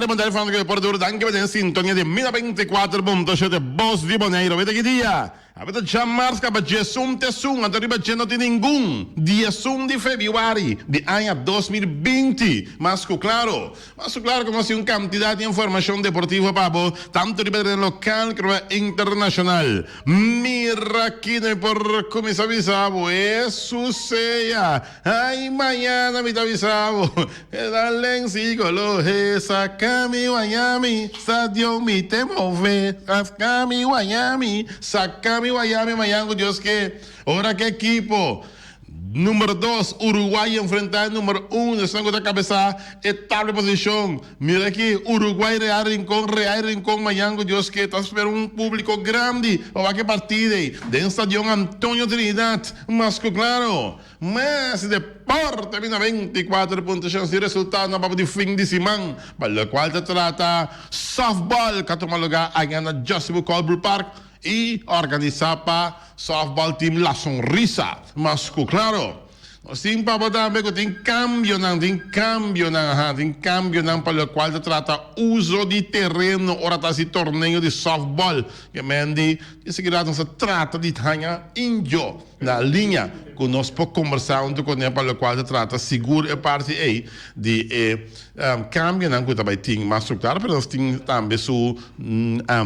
Commentari mondiali fanno che portare anche in sintonia di 1024.7 Boss di Bonaire. Avete che dia? Avete già marca per Gesù Tessun, non arriva di ninguno. Gesù di febbraio di anno 2020. Mas claro come si un quantità di informazione deportiva papo, tanto ripetere local come internazionale. Mirachine por come si avvisavo, succeia. Ai mañana mi t'avvisavo. E dall'ensicolo, saccami Miami, stadio mi te move, saccami Miami, saccami Miami, Miami, Dios que, ahora qué equipo. Número 2, Uruguay enfrentar número 1, están con la cabeza, estable posición. Mira aquí, Uruguay, Real Rincón, Mayango, Dios que está esperando un público grande. O va que partide, del estadio Antonio Trinidad, más que claro. Mas deporte, 24.6 di resultado, no vamos de fin de semana, para lo cual se trata softball, que toma lugar allá en Joseph Colbert Park. Y organizaba softball team La Sonrisa. Mas claro, sin papadame que tem cambio para lo cual se trata uso de terreno ora tasi torneio de softball. Que mendi, que seguirá se trata de ganhar injo na linha que nós podemos conversar com ele para lo cual se trata seguro e parte aí de cambio não que também tem mas claro, pero nós tem também su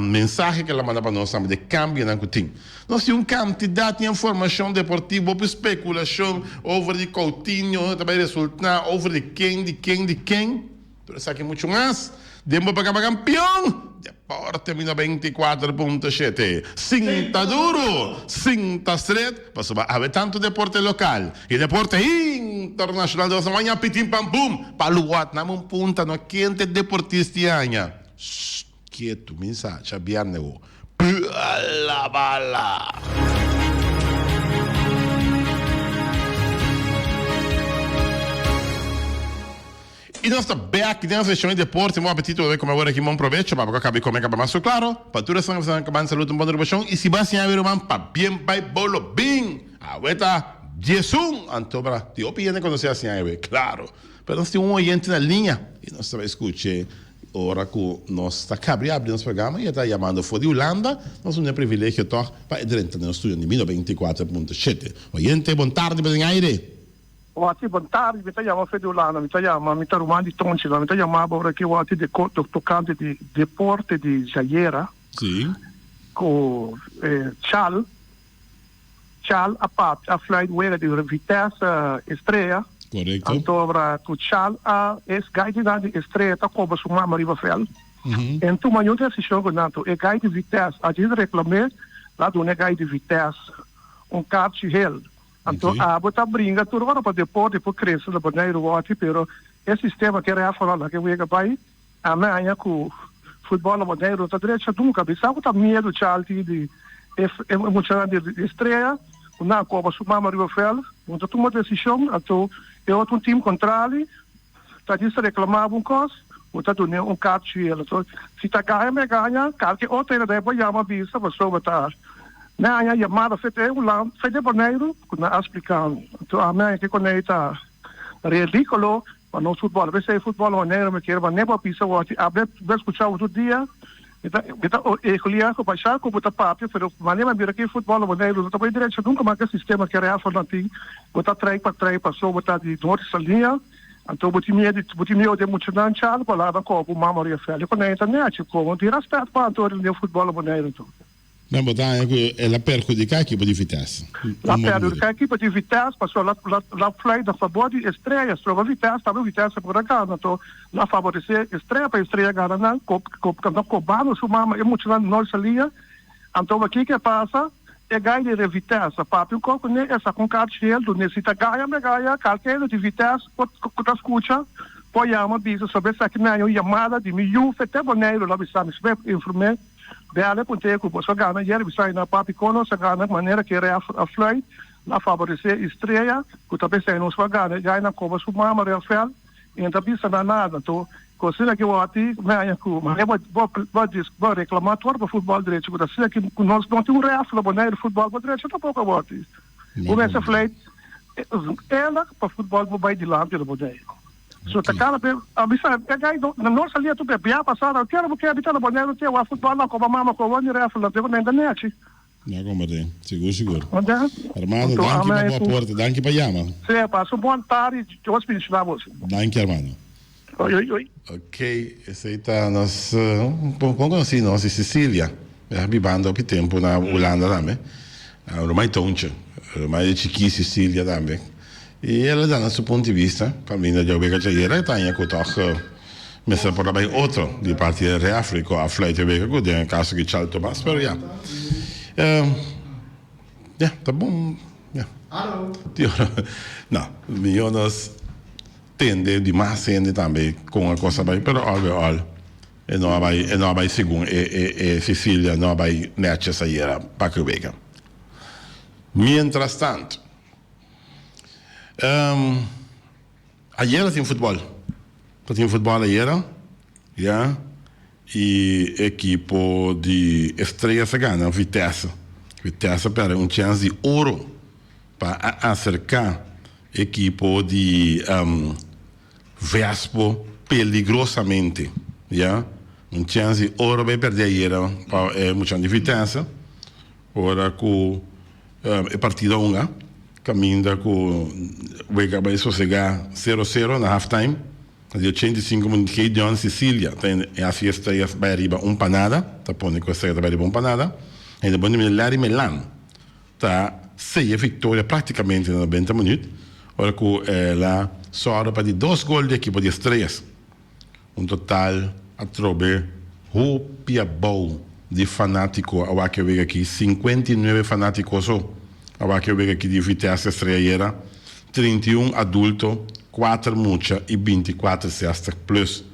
mensagem que ela manda para nós também de cambio não que tem. Nós temos quantidade de informação deportiva, especulação over de Coutinho, também resultado over de quem, pero isso aqui muito mais. Demo para campeão. Deporte 24.7. Sinta duro, sinta estreito. Mas há tanto deporte local e deporte internacional. De manhã pitim pam pum. Paluat na mão punta no quente deportista aña. Quieto, mensagem biarnego. Pula bala. E nós estamos back dentro da sessão de deporte, meu apetite é como agora aqui, bom proveito, para que acabe comer mais claro, para tudo isso, acabando saúde, um bom devoção, e se você vai ver um para bem, vai bolo, bem, aguenta, Jesus, antobra, te opinião conhecer assim, claro, mas nós temos oyente na linha, e nós estamos escutando, ora que nós está abrindo nosso programa, e está chamando for de Holanda, nós temos um privilégio, para entrar no estúdio de 24.7. Oyente, boa tarde, bem aire. Wati bontari mi chiama Fedolano, mi Romani Toncila, mi chiamava ora che wati de toccante di deporte di Jaiera. Sì. Con Chal a flight wera di Vitesse Estrella. Corretto. Antovra con Chal a guide di Estrella ta come su Mama Riverfell. En tu manhã se chegou nato e guide Vitesse, a gente reclamou lá do guide Vitesse, carro hell. Então, a botar brinca, tudo agora para deporte, para crescer, para ganhar o voto, pero esse sistema que era falar que o pai, a minha com futebol, para ganhar o direito, nunca pensava que medo de emocionante de estreia, na Copa Sumama Riverfell, então tomou decisão, então eu outro time contrário, tá disse reclamava coisa, o tá dando carro então se tá ganha, qualquer outra ainda deve chamar vista para sobrtar. Na a chamada feita lá, feita por negro, na explicando. Então a minha que conecta ridículo para nosso futebol. Vê se futebol o negro me quer, mas nem para pisar o a ver escutar o dia. Então escolher que baixar com botar papel, mas nem vir aqui futebol o negro, então vai direto nunca mais que sistema que era falando botar trem para só botar de norte salinha. Então botar medo de emocionante chal para lá da Copa Maria Félix. Conecta né, tipo, de respeito para todo o futebol o negro. Não, botar ela perjudicar a equipe de Vitesse. La perjudicar a equipe de Vitesse, passou lá fly da favor de estreia, trova Vitesse, estava Vitesse por cá, então lá favorecer estreia para estreia ganhar, cobando sua mama emocionante nossa linha. Então aqui que passa é ganhar de Vitesse, papo coco né essa com cartel do necessita ganha, qualquer de Vitesse, que escuta, pode chamar bisa sobre essa que não chamada de milhão, até boneiro lá bisa me informar. Bela punte ku so gana yer bisai na papi kono sa gana maneira que era a fly na favorecer estreia ku tabe sai no so gana já na Copa Sumama Real e então bisa na nada to cosina que o ati mas ku mas vou reclamar tudo para futebol direito ku da que nós não temos real na boneira futebol direito tá pouco o ati o essa fly ela para futebol vai de lá pelo boneiro So takala pe abisa pegai do na nossa linha tu pe bia passada quero porque habitar no Bonaire tem o futebol na Copa Mama com o Niref lá pego na internet. Ja, kom maar in. Seguro. Onde? Armando, danke para a porta, danke para Yama. Sim, passo boa tarde, eu vou pedir para você. Danke, Armando. Oi. Ok, essa aí está nós, pouco assim, nós em Sicília, abibando ao tempo na Holanda também, ormai toncha, ormai chiqui Sicília também. E ela dá nosso ponto de vista, para mim, já veio que era Itália que toch, mas é por bem outro, de parte da África, a flight veio que tem caso que Charles Thomas, mas ja, ja, tá bom, ja. Hallo. Não, nós tende demais gente também com a coisa bem, pero overall não vai segundo Sicília não vai net essa era para que veja. Mientras tanto, ayer tinha futebol ayer, ja, e equipo de Estrela se ganha, Vitesse para chance de ouro para acercar equipo de Vespo peligrosamente, ja, chance de ouro vai perder ayer, é muito de Vitesse, ora com a partida unha caminha com vai sossegar 0-0 na halftime. De 85 minutos que John Sicília tem a fiesta vai arriba panada, tá pondo com essa vai arriba panada, e depois de Larry Milan tá 6 vitórias praticamente em 90 minutos, ora com ela só para de 2 gols de equipe de estrelas, total a trobe roupa boa de fanático a que veio aqui 59 fanáticos só a que veio aqui de Vitesse Estrela 31 adultos 4 mucha e 24 60 plus.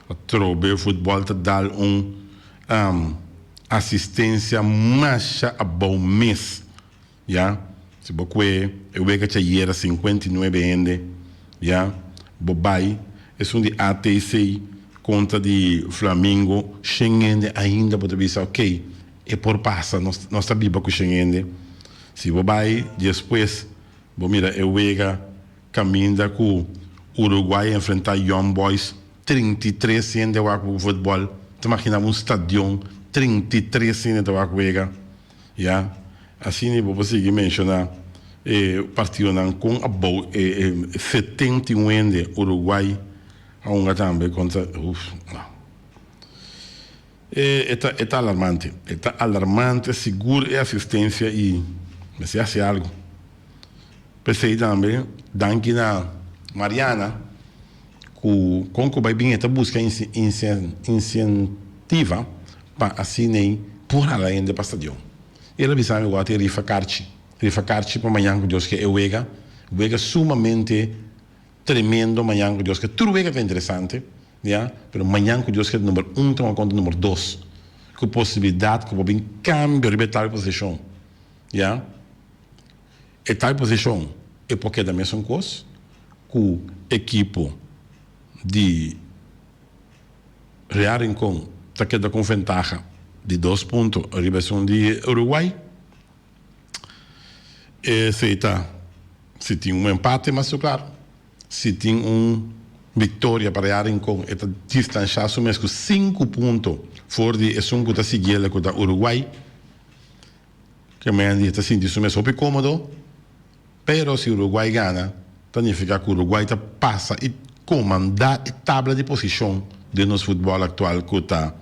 A trobe futebol te dá assistência macha a bom mês. Ja? Se você eu vejo que era 59 ainda, ja? Bobai, é de ATC conta de Flamengo, Schengen ainda pode dizer ok, é por passa, nós sabemos que Schengen. Se bobai depois, bom mira, eu vejo caminha com Uruguai enfrentar Young Boys 33 anos de futebol. Te imagina estádio 33 anos de jogar. Ja? Assim eu vou seguir mencionar partido com a boa 71 anos de Uruguai a uma também contra é alarmante, seguro e assistência e mas se hace algo. Pensei também, danke na Mariana, com que vai vir esta busca incentiva para assim por além do estadião. Ele avisa me que Rifa Carchi para amanhã com Deus que eu vega sumamente tremendo amanhã com Deus que tudo é interessante, já, mas amanhã com Deus que é número 1 tem uma conta número 2, com possibilidade que vai vir cambio de tal posição, já. E tal posição é porque da mesma coisa com equipo de Real Rincón está queda com vantagem de 2 pontos a ribação de Uruguai. Se tem empate, mas claro, se tem vitória para Real Rincón, está distanciado mesmo 5 pontos fora de que está seguindo com o Uruguai, que me está sentindo mesmo cômodo. Pero se o Uruguai ganha, significa que o Uruguai passa e comanda a tabela de posição do nosso futebol atual que está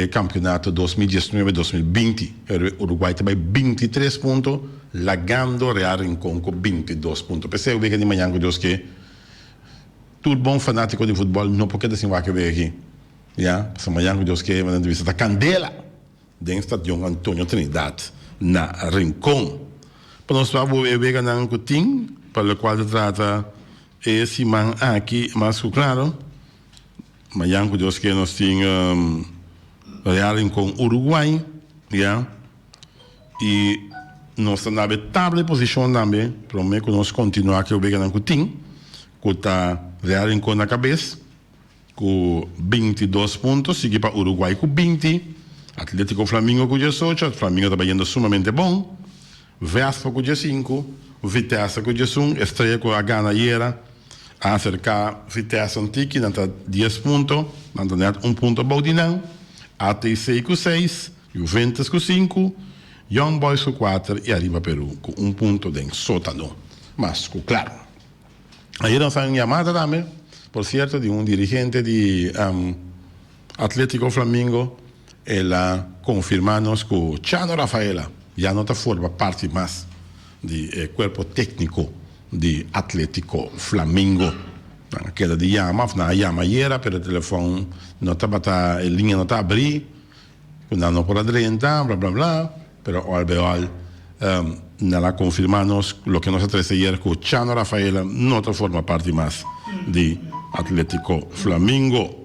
campeonato 2019-2020. O Uruguai tem 23 pontos, largando Real Rincón com 22 pontos. Pensei que de manhã, Deus que todo bom fanático de futebol não pode assim vai que ver aqui. Já, porque amanhã, Deus que vai entrevista da Candela, dentro do estádio Antônio Trinidad, na Rincón. Nós vamos ver na Ancutim, para o qual se trata esse man aqui, mas claro, amanhã com Deus que nós temos Real com Uruguai, já, e nós estamos na tabela de posição também, para mim que nós continuamos a ver na Ancutim, com a Real com na cabeça, com 22 pontos, seguir para Uruguai com 20, Atlético Flamengo com 18, Flamengo está indo sumamente bom. Vespa com 5, Vitesse com 1, Estrela com a Gana Iera, acerca Vitesse Antiki, dan está 10 puntos, dan está net un punto Boudinão, ATC com 6, Juventus com 5, Young Boys com 4 e Arriba Peru com 1 ponto de sótano. Mas, claro, aí nós temos uma chamada também, por certo, de um dirigente de Atlético Flamengo, ela confirma-nos que o Chano Rafaela já não forma parte mais do corpo técnico de Atlético Flamengo. Aquela de chama era, pero o telefone não está, a linha não está abrir, não pode entrar, blá blá blá, pero al veal nela confirma-nos o que nós trouxe ayer que o Chano Rafaela não forma parte mais de Atlético Flamengo.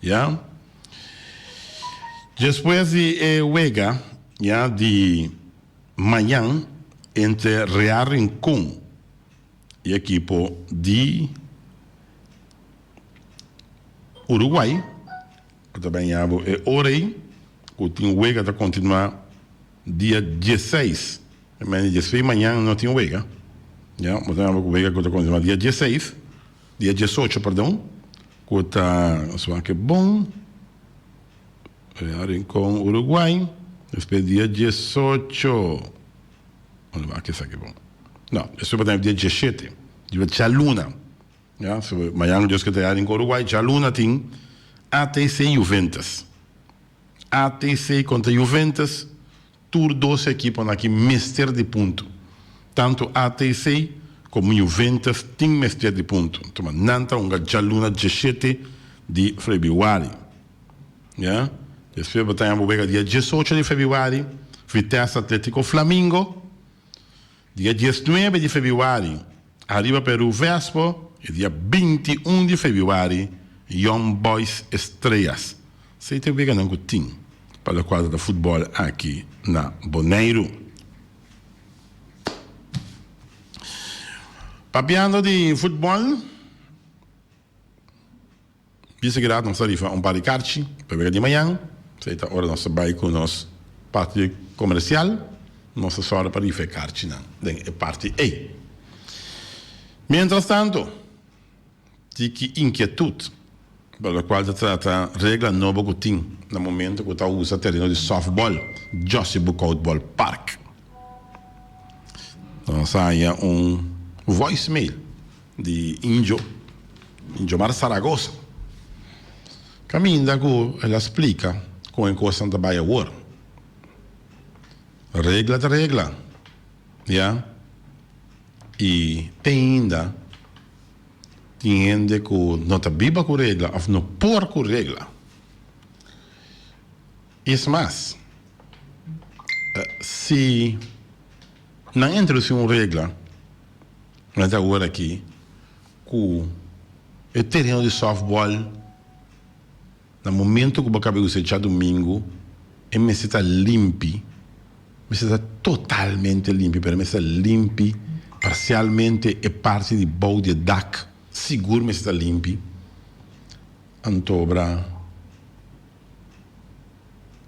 ¿Ya? Después de juega ya de mañana entre Real Rincón y equipo de Uruguay, também há Orei, que tem juega para continuar dia 16. Mas 16 manhã não tem juega. Já, mas tem juega que continua dia 16, dia 18, perdão. Que está, só que bom. Com Uruguai, depois dia 18. Olha lá, que isso aqui é bom. Não, isso vai ter dia 17. Dia de Luna. Ja, amanhã, Deus que está em Uruguai, já Luna tem ATC e Juventus. ATC contra Juventus, tur 12 equipos aqui, mestre de ponto. Tanto ATC como Juventus tem mestre de ponto. Então, nanta já Luna 17 de fevereiro. Ja? Depois vai dia 18 de fevereiro, Vitesse Atlético Flamengo. Dia 19 de fevereiro, Arriba Peru Vespo. E dia 21 de fevereiro, Young Boys Estrelas. Você tem que ganhar um time para o quadro de futebol aqui na Bonaire. Papiando de futebol, vice que nós arriva par de cartas para de manhã. Sei tá hora nós vai com nossa parte comercial, nossa hora para ir cartas na parte A. Mientras tanto, tique inquietude, pela qual se trata regra nova que tem no momento que está usa terreno de softball, José Bucoutball Park. Então sai voicemail de Índio Mar Saragossa. Caminha que ela explica como é que você vai agora. Regra de regra, já? E tem ainda que não está viva com regra, ou não por com regra. E mais, se não introduzir uma regra, mas agora aqui, com o terreno de softball, no momento que eu acabei de usar domingo, é me está limpo, me está totalmente limpo, mas me está limpo parcialmente é parte de bol de DAC, seguro me está limpo. Antobra,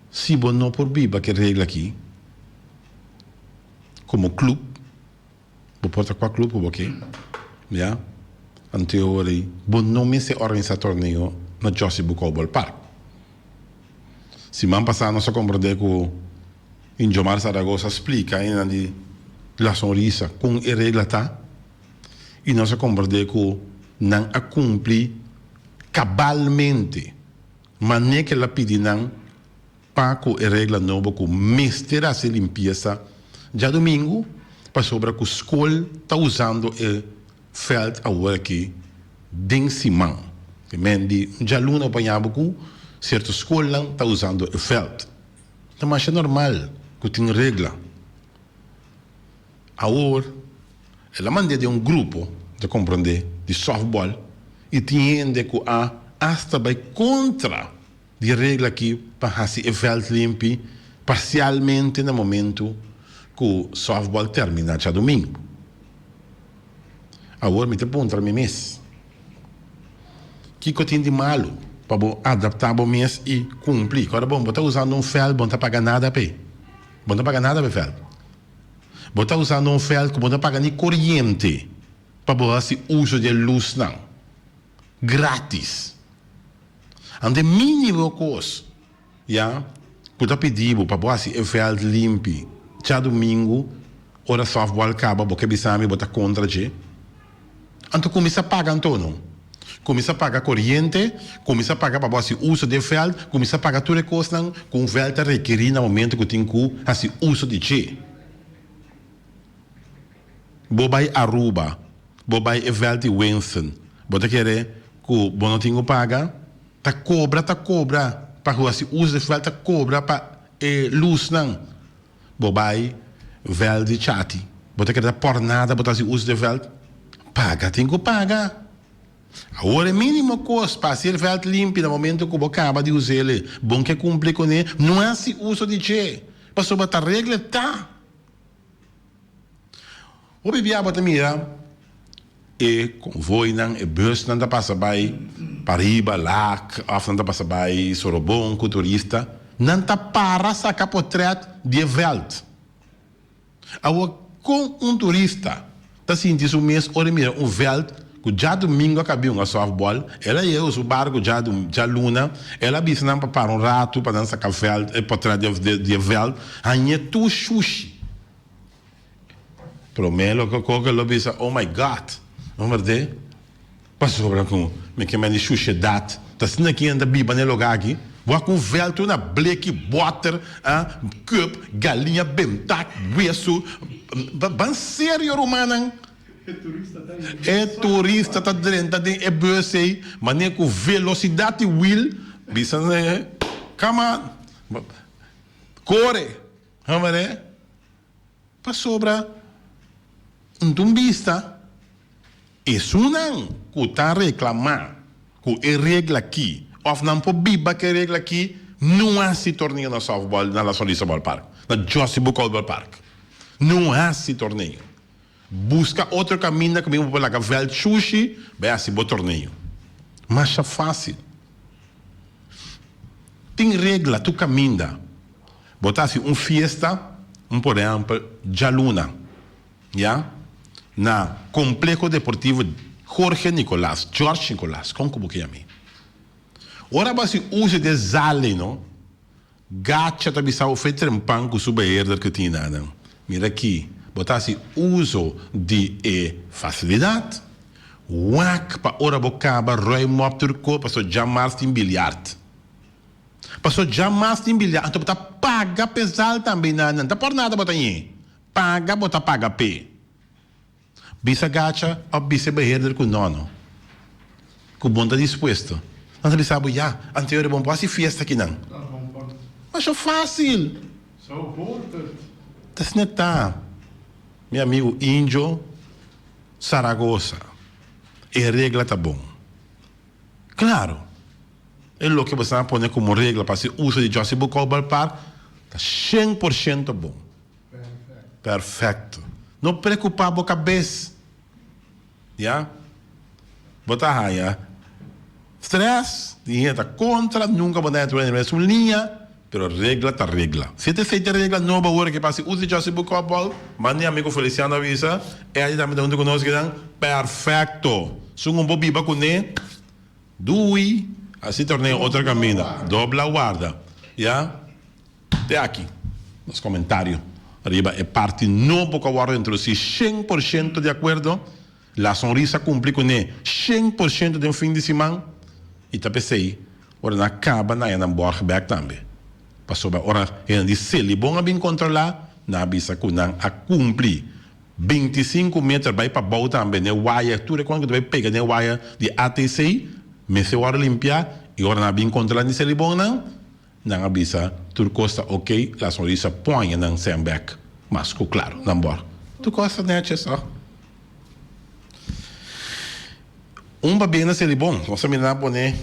se você não por viva que regra aqui, como clube, você pode qual clube porque, já, anterior, você não me se organiza torneio na José Bucoutball Park. Se man passar nós compreender que Índio Mar Saragossa explica ainda de la sonrisa com a regra tá e nós compreender que não a cumprir cabalmente, mas nem que ela pedi não para que a regra nova que mestre se limpeza já domingo para sobre que a escola está usando o feld agora aqui de cima. Que já luna apanhava que certa escola está usando o feld. Então mas é normal que tem regra. Agora ela manda de grupo de compreender de softball e entende que hasta vai contra de regra aqui para fazer o feld limpo parcialmente no momento que o softball termina já domingo. Agora me te pergunto a mim mesmo, que tem de malo para adaptar o mês e cumprir? Agora, bom, você está usando um feld, não está pagando nada para ele. Não está pagando nada para o feld. Você está usando um feld que não está pagando nem corrente. para você uso de luz não. Grátis. And de mínimo costo, ja, puta pedido para você é veld limpo. Já domingo, hora softball acaba, porque bisami bota contra je. Então começa a pagar então. Começa a pagar corrente, começa a pagar para você uso de veld, começa a pagar tudo que custa com o veld requerir no momento que tem que assim uso de je. Bobai Aruba, bobai veld de Winston, bota querer que não tem que pagar, tá cobra para você uso de veld tá cobra para luz não. Bobai veld de chati, bota querer por nada, bota assim uso de veld, paga, tem que pagar. Agora, mínimo custo para ser veld limpo no momento que você acaba de usar ele. Bom que cumpre com ele. Não é esse uso de che. Para sobre a regra, tá. O bebê bota mira. E convoi não, e bus não da passa by Pariba, Lac, of não da passa by Sorobon, com turista. Não tá para sacar portrait de veld. Agora, com turista, tá sentindo o mês, olha mira, veld. Já domingo acabou um softball, ela ia o barco já luna, ela disse não para rato para dançar café, para trás de veld, aí tu sushi. Promelo que ela disse, oh my God, não é verdade? Passou para com, me que me sushi dat, tá sendo aqui ainda biba no lugar aqui, vou com veld tu na black water, cup, galinha bentac, hueso, ban sério romano. É turista tá dentro é bus aí, mas nem com velocidade will, bisa né, cama, corre, vamos ver, para sobra, tumbista, isso não, que tá reclamar, que é regra aqui, ou não pode biba que é regra aqui, não há se torneio na softball, na Solisa Ball Park, na Josie Ball Park, não há se torneio. Busca outro caminho que mesmo para veld sushi, vai assim bom torneio. Mas é fácil. Tem regra, tu caminha. Botar assim festa, por exemplo, Jaluna, já? Na Complexo Deportivo George Nicolás, como que chama? Ora você usa de zale, não? Gacha tá bisao feito um panco super que tinha nada. Mira aqui. Botar assim, uso de facilidade, wak para ora bocaba, roi mop turco, passou jamais em bilharte. Passou jamais em bilharte, então botar paga pesado também, não tá por nada botar aí. Paga, botar paga p. Bisa gacha, ou bisa beherder com nono. Com bom tá disposto. Não sabe sabe, já, anterior é bom, pode fiesta aqui não. Mas é fácil. Tá se netar. Meu amigo Índio, Saragossa, a regra tá bom. Claro, é o que você vai pôr como regra para se uso de Josie Ball Park, tá 100% bom. Perfeito. Não preocupar a cabeça. Já? Botar raia. Stress, dinheiro tá contra, nunca vou dar entrar nessa linha. Pero regra tá regra. Se te feita regra nova hora que passe use Josie Ball, mande amigo Feliciano avisa, e aí também onde conosco que perfeito. Sung bobi ba kune, dui, assim torneio outra caminho, dobla guarda, já? Até aqui, nos comentários, arriba é parte não pouco guarda entre si 100% de acordo, la sonrisa cumpre com 100% de fim de semana, e tá pensei, ora na acaba na Borg back também. Passou a hora de se ele bom a bem controlar, na bisa que não a cumprir 25 metros vai para baixo também, né? Wire, tudo quando vai pegar né wire de ATC, mas se hora limpar e hora na bem controlar se ele bom não a bisa tudo costa ok, a sonrisa põe não sem back, mas claro, não bora. Tu costa né só. Babena se ele bom, você me dá boné.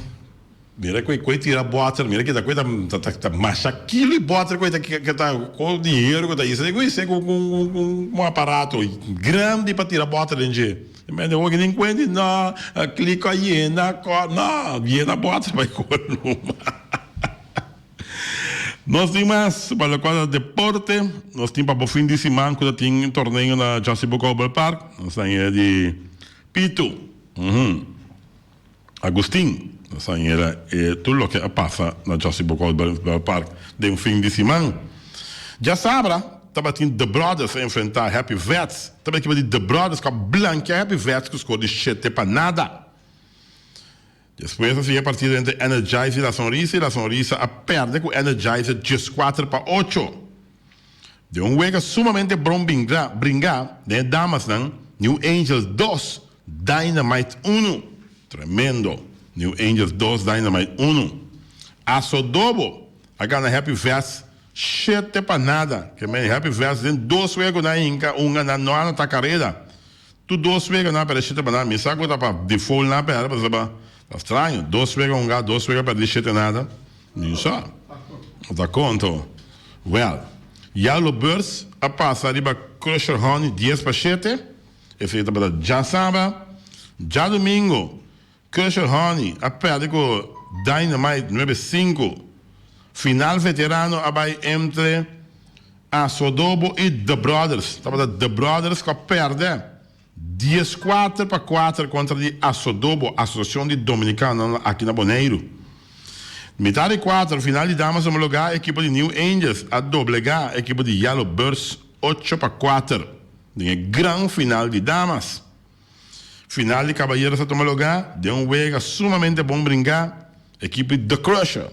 Mira que tira bota, mira que da coisa tá mas aquilo e bota coisa que tá com dinheiro que tá isso, isso com um aparato grande para tirar bota dentro. Mas eu nem conheço não, clica aí na bota vai com nós temos mais para o deporte, nós temos para o fim de semana quando tem torneio na Josie Ball Park, nós temos de Pito. Agustin. Dat era tudo lo que passa na Jossie Bocol Park de um fim de semana. Já sabra, estava tendo The Brothers a enfrentar Happy Vets. Estava aqui de The Brothers com a blanca Happy Vets que escolhe chete para nada. Depois assim a partida entre Energize e La Sonrisa a perde com Energize 4-8. De um jogo sumamente bom brincar, de damas não, New Angels 2, Dynamite 1. Tremendo. New Angels 2, Dynamite 1. Asodobo, a gana Happy Vets, chete para nada. Que me Happy Vets tem 2 jogos na Inca, uma na nona carreira. Tu 2 jogos na para chete para nada. Me saco da para default na para saber. Tá estranho. 2 jogos 2 jogos para chete nada. Não só. Tá conto. Well, Yellow Birds a passa arriba Crusher Honey 10 para 7. Esse é para já sabe. Já domingo Crusher Honey a perde com Dynamite 9-5. Final veterano abai entre Asodobo e The Brothers. The Brothers que perde 10-4 contra de Asodobo, Associação de Dominicana aqui na Bonaire. Metade 4, final de damas homologar a equipe de New Angels a doblegar a equipe de Yellow Birds 8-4. De grande final de damas. Final de caballeros a homologar de um jogo sumamente bom brincar a equipe de The Crusher.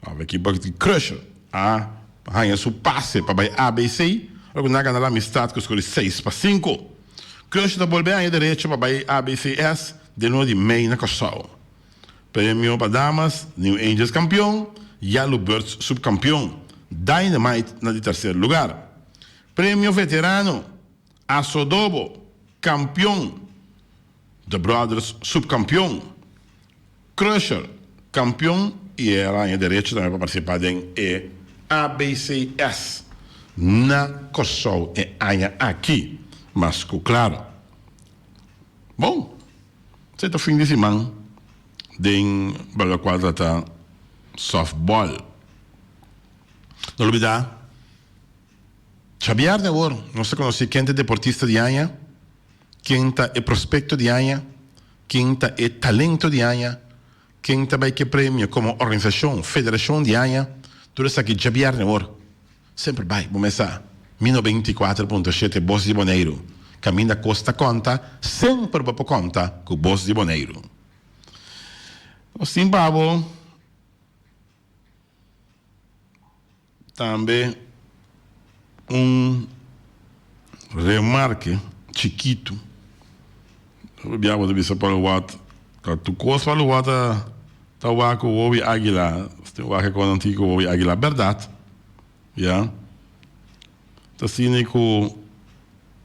A equipe de Crusher a ganhar seu passe para a ABC. Logo na ganhar a amistade que escolhe 6-5. Crusher da volver à direita para a ABCS de novo de meio na Cossau. Prêmio para damas, New Angels campeão, Yellow Birds subcampeão, Dynamite na de terceiro lugar. Prêmio veterano, Asodobo campeão, The Brothers subcampeão, Crusher campeão e ela em direito também para participar em ABCS na Cossau e Anha aqui, mas claro. Bom, você está fim de semana. Den bala quadra tá softball. Não olvidar. Xavier de ouro, não se conhece quem é deportista de Anha, quem é prospecto de Anha, quem é talento de Anha, quem também que prêmio como organização, federação de Anha, tudo isso aqui Xavier de ouro. Sempre vai, começar. 24.7 Boss de Bonaire. Caminho da Costa conta, sempre para conta com o Boss de Bonaire. O Zimbábue também remarque chiquito. Abbiamo de vista para o water. Tu costa para o water, tá o waco o obi águila, o waco com antigo obi águila, verdade? Já. Tá sendo com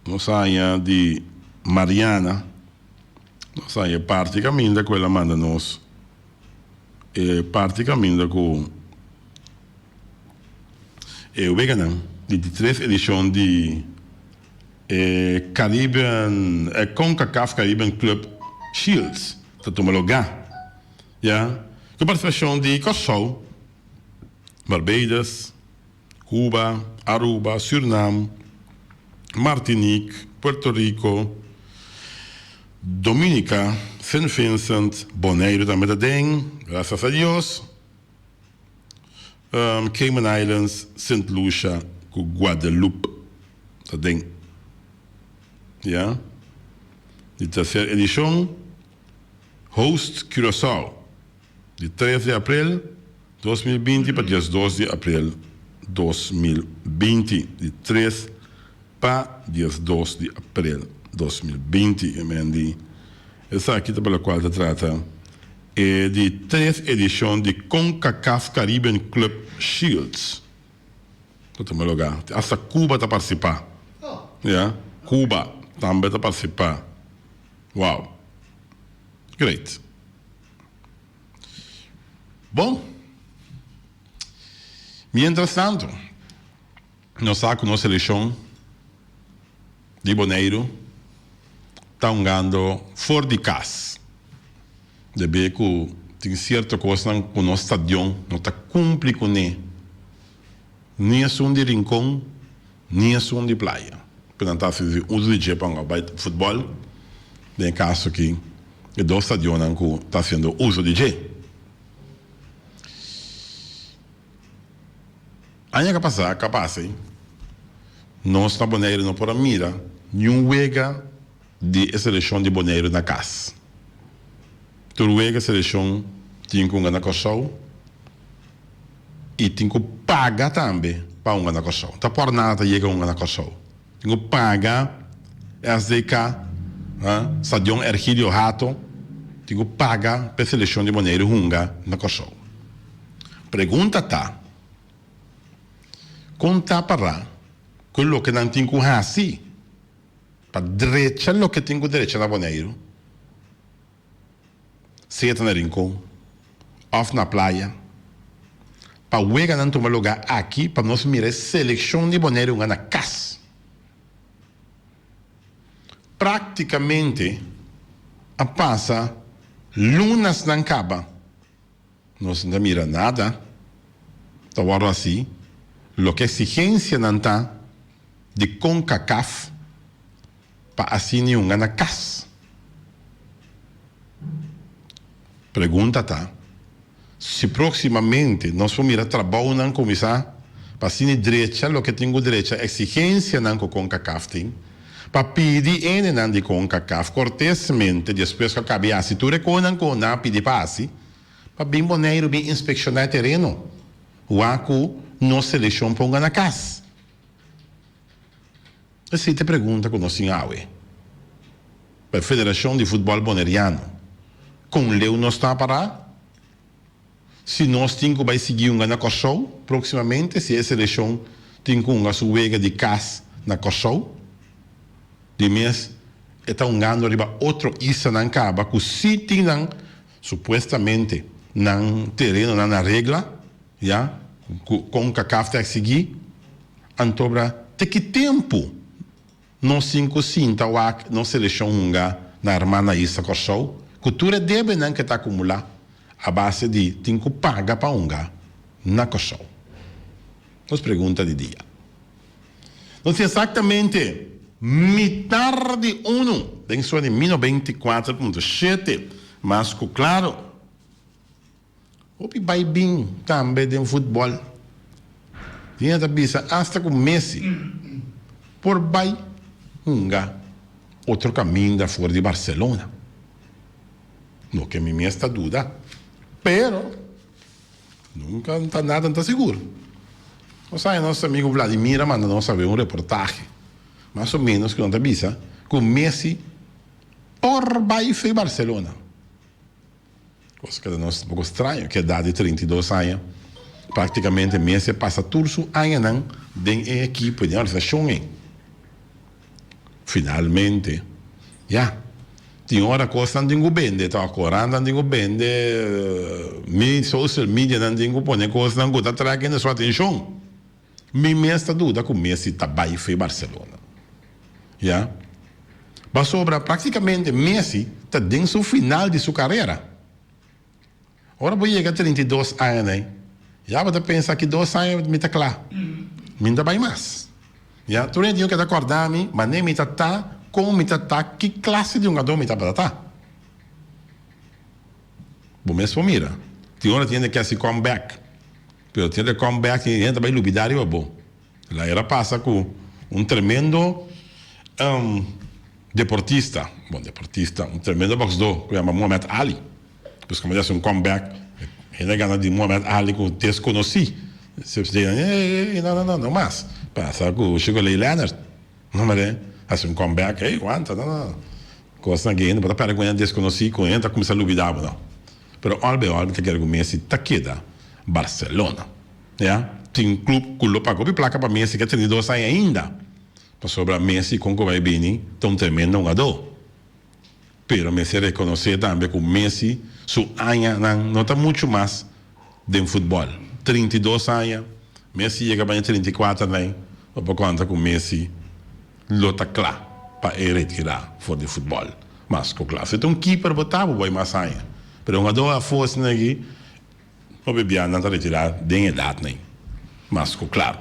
não saia de Mariana, não saia parte caminho da quella manda nos. Parte caminho com o veganão de 3 edição de Caribbean CONCACAF Caribbean Club Shields tá tomando lugar já com participação de Cossau, Barbados, Cuba, Aruba, Suriname, Martinique, Puerto Rico, Dominica, St. Vincent, Bonaire também tem, graças a Deus. Cayman Islands, St. Lucia, com Guadalupe, também. Ja? De terceira edição, Host Curaçao, de 3 de abril de 2020 para dia 12 de abril de 2020. De 3 para dia 12 de abril de 2020. Essa aqui pela qual se trata é de 3 edições de CONCACAF Caribbean Club Shields. Todo meu lugar. Hasta Cuba está participar. Yeah? Cuba também está participar. Wow. Great. Bom. Mientras tanto, nós saco nossa seleção de Bonaire está jogando fora de casa. De ver que tem certa coisa com o nosso estadião não está cumprindo com nem a som de rincão, nem a som de praia. Portanto, se usa de para o futebol, nel caso che i due stadioni ancora stanno facendo uso di G. Anche che passa, capace, non sta Bonaire non può mira, non wega di selezione di Bonaire na casa. Tu wega selezione tinha na coção e tinha paga também para na coção. Tá por nada chega na coção. Tinha paga SDK, Stadion Ergilio Hato, tinha paga para selezione di Bonaire hunga na coção. Pergunta tá. Conta para quello che non tinha hasi para direita lo che tinha direita na Bonaire. Seta na rincón, off na playa, para jugar não tomar lugar aqui, para nós mirar seleção de Bonaire na casa. Praticamente, a passa, lunas não acaba. Nós não mira nada, tá agora assim, lo que exigência não tá de CONCACAF para assim nenhuma na casa. Pergunta tá, se proximamente nós vamos ir a trabalho não começar para cine direita, lo que tenho direita, exigência não com CONCACAF tem, para pedir ene não de CONCACAF, cortesmente, depois que acabe a se tu reconan com não pedir passe, para bem Bonaire, bem inspecionar terreno, o aco não seleção ponga na casa. Assim te pergunta com nós em Aue, para a Federação de Futebol Bonaireano, com leu não está a parar. Se nós temos que seguir na Corsou, proximamente, se a seleção tem uma suega de casa na Corsou, de mês, está ganhando arriba outro isa na caba, que se tem supostamente não terreno na regra, já, com CACAF tem que seguir, então, tem que tempo nós temos sinta na seleção na armana isa Corsou, cultura deve não que está acumular a base de tem que pagar para na coção. Nos pergunta de dia. Não sei exatamente metade de tem sua de 1924.7, mas claro, o que vai bem também de futebol. Tinha da bisa hasta com Messi por vai outro caminho da fora de Barcelona. No que me está dúvida, pero nunca está nada está seguro. O sea, nosso amigo Vladimir manda nós saber reportaje, mais ou menos que não te avisa, com Messi por baixo Barcelona. Coisa que nós um pouco estranho, que a idade de 32 anos, praticamente Messi passa tudo o ano dentro da equipe de organização. Finalmente, já. Tinha hora coisa não tinha bem, estava correndo não tinha bem, social media não tinha bem, coisa não está atraindo sua atenção. Me está dúvida que o Messi está baixo em Barcelona. Já? Mas sobra praticamente Messi está dentro do final de sua carreira. Agora vou chegar a 32 anos, já vou pensar que 2 anos me está claro, me está bem mais. Já? Tu nem tinha que acordar-me, mas nem me está como está, que classe de jogador me está para estar? Bom, mesmo mira, tem hora tinha que fazer comeback, pero tinha que comeback e entra bem lubidário, bom. Lá era passa com tremendo deportista, um tremendo boxador, que chama Muhammad Ali. Depois que faz comeback, ele ganha de Muhammad Ali que eu desconheci. Você diz, não mais. Passa com o Chico Leonard, não é? Faz comeback, aguanta, não. Coisa que ainda para que eu desconheci, que entra começa a luvidar, não. Pero olha que quero que Messi está queda Barcelona, né? Tem clube que lo pagou placa para Messi que tem 32 anos ainda. Para sobrar Messi com que vai bem, tão tremendo jogador. Pero Messi reconhecer também que Messi su año não está muito mais de futebol. 32 anos, Messi chega para 34 anos, por conta que Messi lo está claro para retirar fora de futebol. Mas, claro, se tem keeper botável, vai mais anos. Pero um jogador a força aqui, o bebê não está retirado de idade nem. Mas, claro,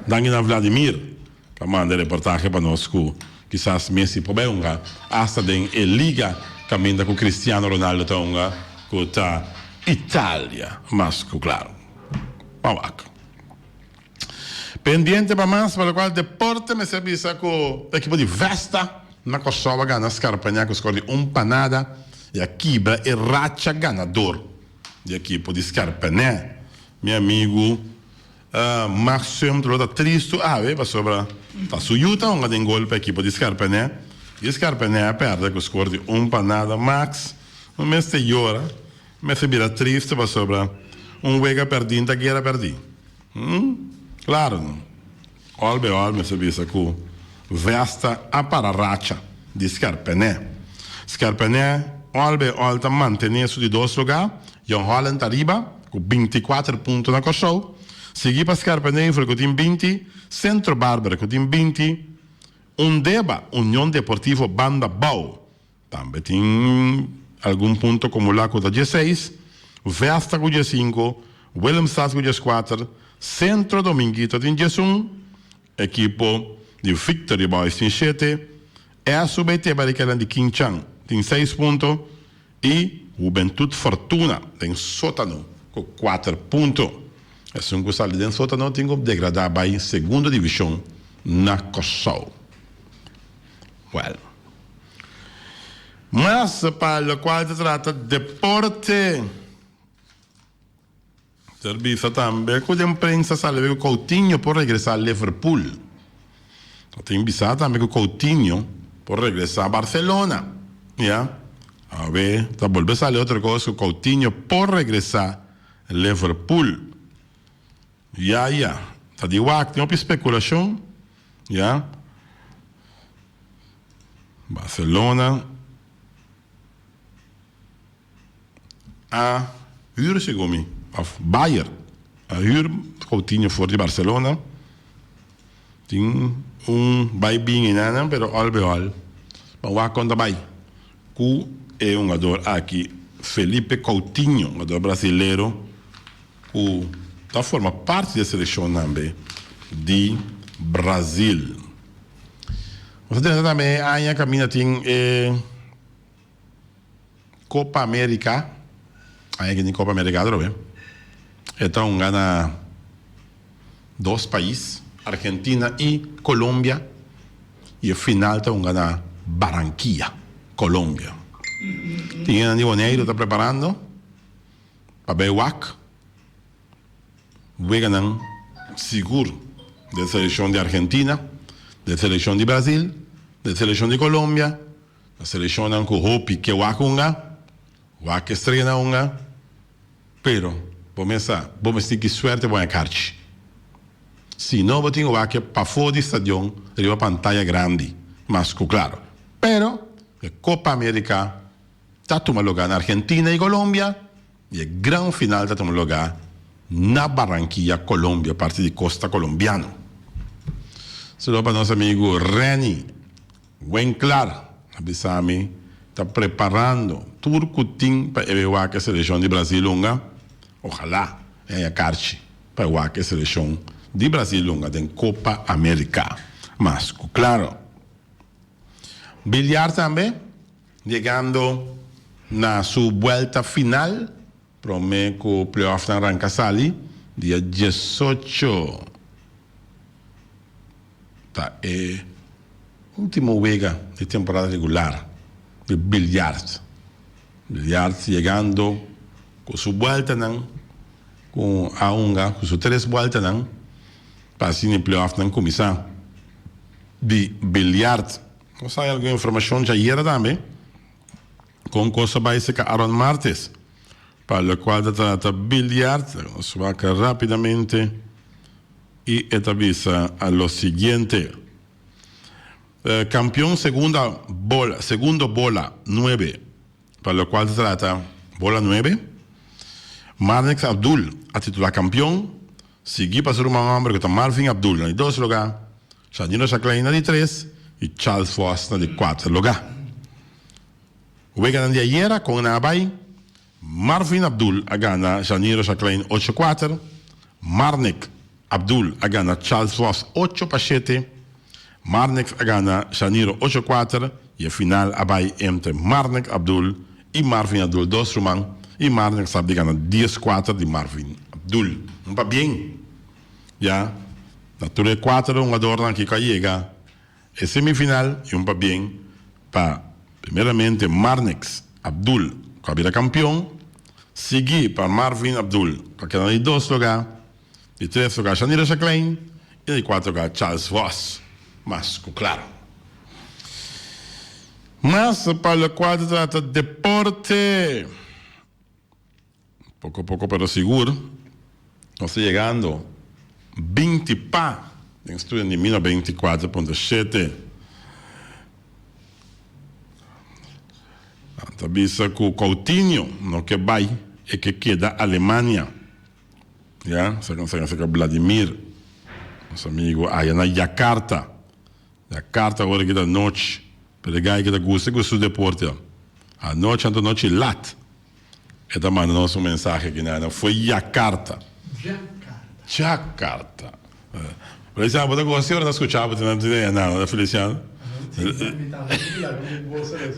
danke a Vladimir, para mandar reportagem para nós que quizás Messi pode unga hasta den e liga caminda com Cristiano Ronaldo tonga com ta Itália, mas claro. Mawak. Pendiente para mais para o qual deporte me serviça com o equipe de Vesta na Kosovo gana Scarpagna com score de panada e a Kibra e Racha ganador de equipe de Scarpagna. Meu amigo Maxim trota triste va sobre ta sujuta un den gol per equipe di Scarpagna e Scarpagna perde con score di panada Max non me ste llora me se bira triste va sobre un wega perdinta che era perdi claro olbe se bisa cu Vesta a pararracha di Scarpagna olbe alta mantenere su di dos lugar Jan Holland arriba con 24 punti na Kosovo. Segui para Scarpagna con 20, Centro Bárbara con 20, Undeba, União Deportivo Banda Bau, também tem algum ponto acumulado com 16, Vesta com 5, Willemstad com 4, Centro Dominguito tem 1, equipo de Victory Boys tem 7, SBT Baricana de Quinchang tem 6 pontos e Juventud Fortuna tem sótano com 4 pontos. É um que sale dentro sótano tem que degradar para a segunda divisão na Kosovo. Well. Mas para o qual se trata de deporte, serviço também com a imprensa sale que Coutinho por regressar a Liverpool. Tem visado também que Coutinho por regressar a Barcelona. Yeah. A ver, está volver a salir otra cosa, Coutinho por regresar a Liverpool. Ya. Está de igual, tem uma especulação. Ya. Barcelona. A huur Segomi. Of Bayer. A huur Coutinho voor de Barcelona. Tem vai bem em Ana, pero albeol. Mas vai conta vai. Cu é um jogador aqui, Felipe Coutinho, um jogador brasileiro, que forma parte da seleção também de Brasil. Você tem também a caminha tem Copa América, aí que tem Copa América, não. Então gana 2 países, Argentina e Colômbia, e a final então gana Barranquilla, Colômbia. Tem Andy Boneiro está preparando para ver o WAC. Veganan seguro da seleção de Argentina, da seleção de Brasil, da seleção de Colômbia, da seleção com Hopi que o WAC estreia unga, pero vamos ter que suerte boa carte. Se não botem o WAC para fora do estádio, teria uma pantalla grande, mas claro. Pero a Copa América está tomando lugar na Argentina e Colômbia e a grande final está tomando lugar na Barranquilla, Colômbia, parte de costa colombiana. Saludo para nosso amigo Reni Wenclar, avisame, está preparando turcutim para evacuar a seleção de Brasil lunga. Ojalá é a carte para evacuar a seleção de Brasil lunga em Copa América. Mas, claro, bilhar também, chegando na sua volta final, promete que o playoff arranca sali, dia 18. Tá, é último wega de temporada regular de bilhar. Bilhar chegando com sua volta, com a unga, com suas 3 voltas, para assim o playoff não começar. De bilhar. Não sai alguma informação já era também. Com coisa básica Aaron Martes, para o qual trata bilhar, se va rapidamente y avisa a lo siguiente. Campeón segundo bola 9, para lo cual se trata bola 9. Marnex Abdul a titular campeón, seguí para ser un hombre que está Marvin Abdul en 2 lugar, Janino Jacqueline de 3 y Charles Foster de 4 lugar. Juegan de ayer con Nabay, Marvin Abdul a gana Janiro Jacqueline 8-4, Marnek Abdul a gana Charles Foster 8-7, Marnix agana Shaniro 8-4 e final abai entre Marnix Abdul e Marvin Abdul 2 rumang e Marnix sabe gana 10-4 de Marvin Abdul. Não tá bem. Já. Nature 4 um adorno que chega e semifinal e um bem para primeiramente Marnix Abdul, que é campeão, seguir para Marvin Abdul, que é em 2 lugar, de 3 lugar Shanira Jacqueline e de 4 lugar Charles Voss. Mas, claro. Mas para o quadro trata de deporte. Pouco a pouco, pero seguro. Nós chegando 20 pa em estudo de 1924.7. Tabisa com Coutinho, no que vai e que queda Alemanha. Já, se Vladimir, nosso amigo, aí na Jakarta. Jakarta, agora que da noite, para que da gosta do deporte. A noite, ante a noite, lat. E da manda nosso mensagem aqui, né? Foi Jakarta. Jakarta. Por exemplo, eu gostei de escutar, não, Feliciano.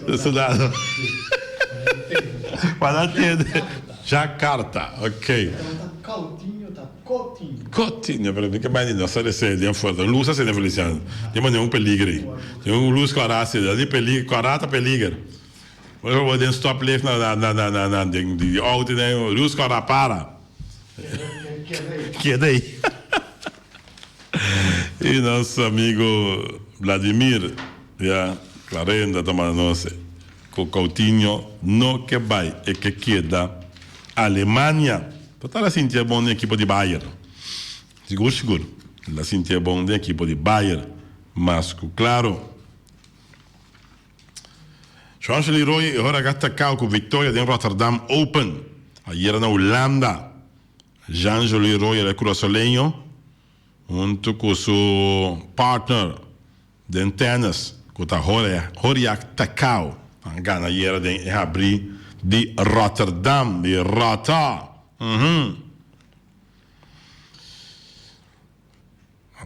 Estudado. Para entender. Jakarta, ok. Coutinho, para mim que mais não sabe se de fora. Luz assim, Feliciano. Tem nenhum peligro. Tem luz clarassa, ali peligro, 40 peligro. Eu vou dar stop lift na de auto, né? Luz clara para. Que daí? E nosso amigo Vladimir, já, clarenda, tomando nossa, com Coutinho, no que vai e que queda Alemanha. Total a sentir bom na equipe de Bayern. Seguro. La sentir bom na equipe de Bayern. Mas, claro, João Leroy agora gasta com vitória de Rotterdam Open. Ayer na Holanda. Jean Leroy era curaçolenho, junto com seu partner de tennis, que está Horiak Takao. Gana ayer de abrir de Rotterdam, de Rota.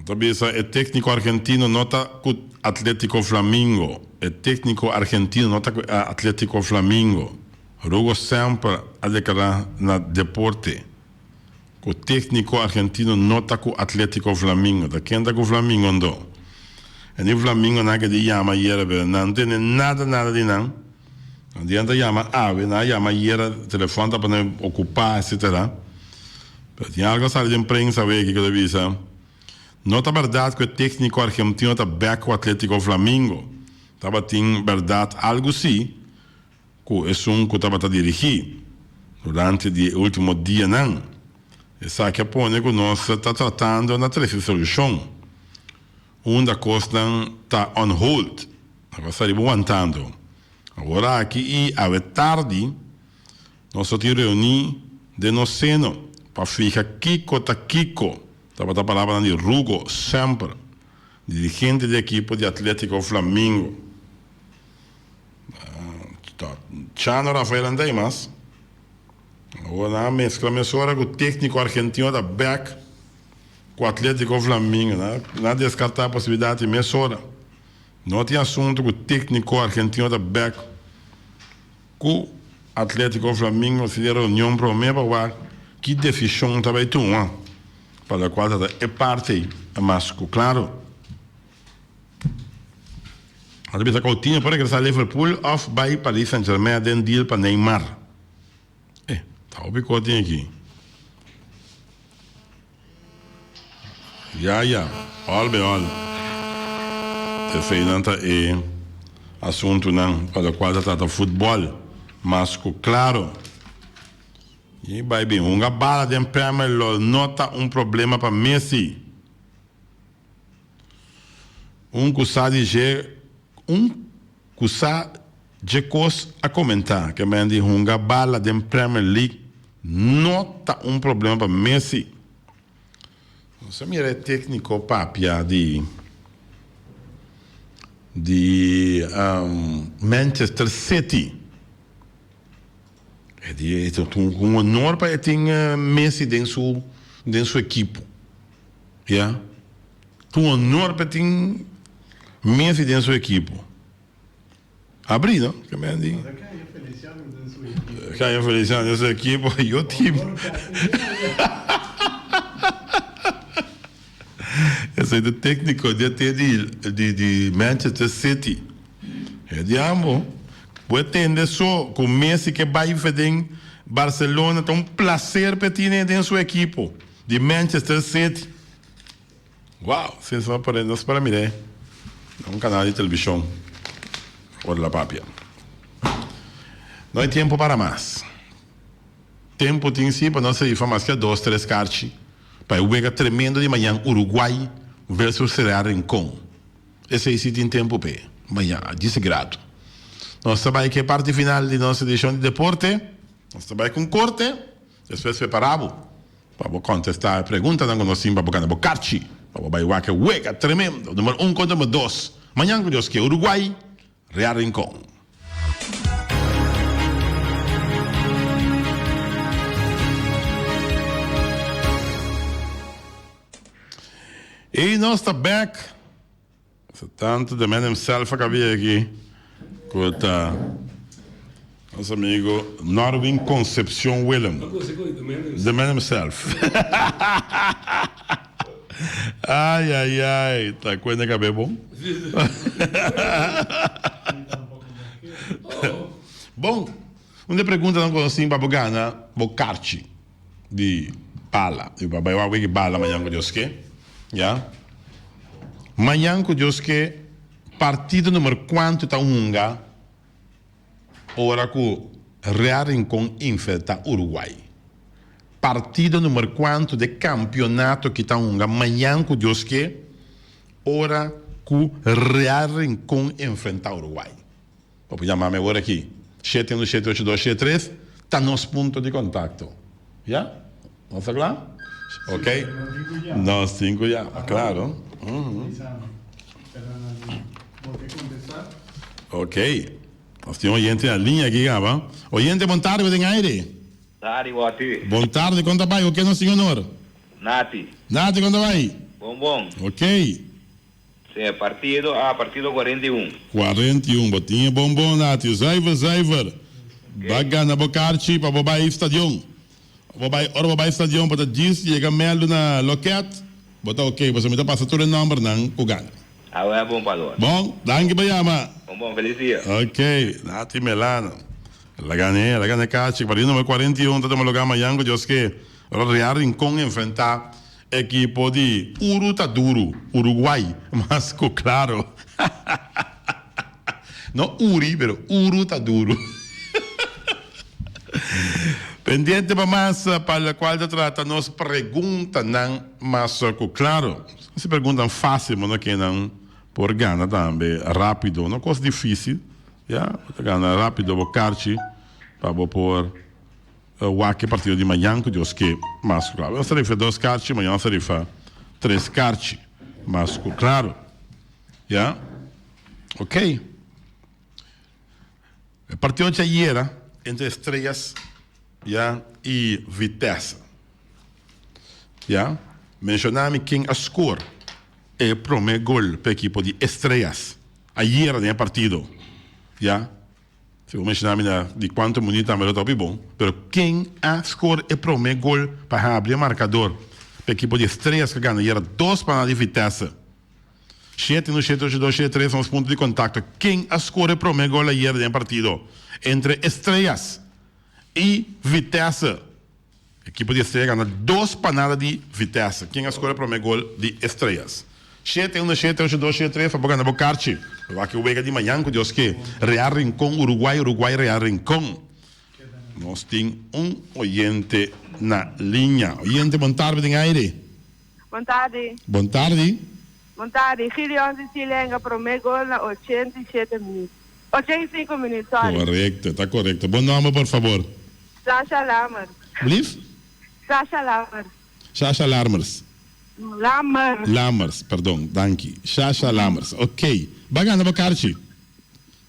Talvez o técnico argentino nota com Atlético Flamengo. O técnico argentino nota com Atlético Flamengo. Rugo sempre a declarar na deporte. O técnico argentino nota com Atlético Flamengo. Da quem está com o Flamengo andou. E o Flamengo não é que chama hier, não tem nada de não. Não adianta chamar não chama hier, telefone para ocupar, etc. Tem algo sabe de imprensa que eu avisa. Nota verdade que o técnico argentino está back com o Atlético Flamengo. Estava tem verdade algo sim, que é que estava a dirigir durante o último dia não. Essa que põe que nós está tratando na três solução. Da coisa está on hold. Agora está aguentando. Agora aqui e à tarde nós te reunimos de no seno para ficar Kiko. Estava a palavra de Rugo sempre, dirigente da equipe de Atlético Flamengo. Chano Rafael Andeimas. Agora a mescla com o técnico argentino da back com o Atlético Flamengo. Não descartar a possibilidade de mesora. Não tem assunto com o técnico argentino da back com o Atlético Flamengo. Se der reunião para o meu para que decisão também toma. Para a qual é parte, mas claro. A gente Coutinho para regressar a Liverpool ou vai para Paris Saint-Germain den deal para Neymar. Tá o Coutinho aqui. Olha. Te feita é assunto não para o qual trata futebol, mas claro. E vai bem, uma bala de Premier nota problema para Messi. Cusa de coisa a comentar, que me diz uma bala de Premier League nota problema para Messi. Você mira técnico papia de Manchester City. É um honor para ter Messi dentro sua equipe. Um honor para ter Messi tem seu equipo. Abri, não? Que me andi. Caio Feliciano tem seu equipo e o time. Esse é o técnico de Manchester City. É de amo. Pode entender só com Messi que vai fazer Barcelona, tem prazer para ter em sua equipo de Manchester City. Uau, vocês vão aprender isso para mim, né? É canal de televisão. Olha lá, papia. Não há tempo para mais. Tempo tem sim para nós ir mais que 2, 3 cartas. Para o jogo tremendo de manhã, Uruguai versus Sierra Rincón. Esse aí sim tem tempo para amanhã, 10 graus. Nós sabemos que a parte final de nossa edição de deporte, nós sabemos com corte, depois preparamos para contestar a pergunta, não nós sim para buscar na carta. Para o que juega tremendo, número 1 contra número 2. Amanhã, com Deus que Uruguai, Real Rincón. E nós estamos back. Tanto de man himself que havia aqui. Com nosso amigo Norwin Concepción Willem. The man himself. Ai. Tá coisa que é bom? Bom, uma pergunta não conheci para Bogana, Bocarte de bala. E para eu que bala amanhã com Deus que, já? Amanhã com Deus que partido número quanto tá unga, ora com Real Rincón enfrenta Uruguai. Partido número quanto de campeonato que está unga, amanhã com Deus que, ora com Real Rincón enfrenta Uruguai. Vou chamar agora aqui. 7178273 está nos pontos de contato. Já? Vamos lá? Ok? Nós 5 já, claro. Ok. Nós temos gente na linha aqui, gaba. Oyente, boa tarde, tem aire? Tarde, boa tarde. Boa tarde, conta vai, o que é nosso senhor? Nati. Nati, conta vai? Bom. Ok. Sim, partido 41. 41, botinha bom, Nati. Zaiver. Bagana, Bocarchi, para Bobai Stadion. Bobai Stadion, para diz, chega meldo na loquete. Bota ok, você me dá passa todo o número, não, o ganho. É bom, padrão. Bom, danke, Bayama. Bom, feliz dia. Ok, Nati Melano. La gané, Cachi, partido número 41, estamos lugar amanhã, que Deus que Real Rincón enfrentar equipo de Urutaduro, Uruguai, mas claro. Não Uri, pero Urutaduro. Pendiente para mais, para a qual se trata, nos pergunta, não, mas claro, se perguntam fácil, mas não que não, por gana também, rápido, não coisa difícil, já, gana rápido, vou carci, para pôr o que partido de manhã, que Deus que, mas claro, eu seria 2 carci, amanhã seria 3 carci, mas claro, já, ok. O partido de ayer, entre Estrelas, ja, e Vitesse. Ja, mencioname quem a score é o primeiro gol para o equipo de Estrelas. Ayer no partido. Ja, se eu mencioname de quanto minutos também está bom. Mas quem a score é o primeiro gol para abrir o marcador para o equipo de Estrelas que ganha ayer 2 para de Vitesse. 7-7-8-2-3 são os pontos de contato. Quem a score é o primeiro gol ayer no partido entre Estrelas e Vitesse. A equipe de Estrelas ganha 2 panadas de Vitesse. Quem escolhe o primeiro gol de Estrelas? 7-1-7-8-2-3 para ganhar Bocarchi. Vai que o Vega de manhã, com Deus que Real Rincón, Uruguai, Real Rincón. Nós temos oyente na linha. Oyente, boa tarde, em aire. Boa tarde. Boa tarde. Boa tarde. Gideon Sicilenga, primeiro gol na 87 minutos. 85 minutos, sorry. Correto, está correto. Bom nome, por favor. Sasha Lammers. Blief? Sasha Lammers. Sasha Lammers. Lammers, perdão, danke. Sasha Lammers, ok. Bagana Bocarchi.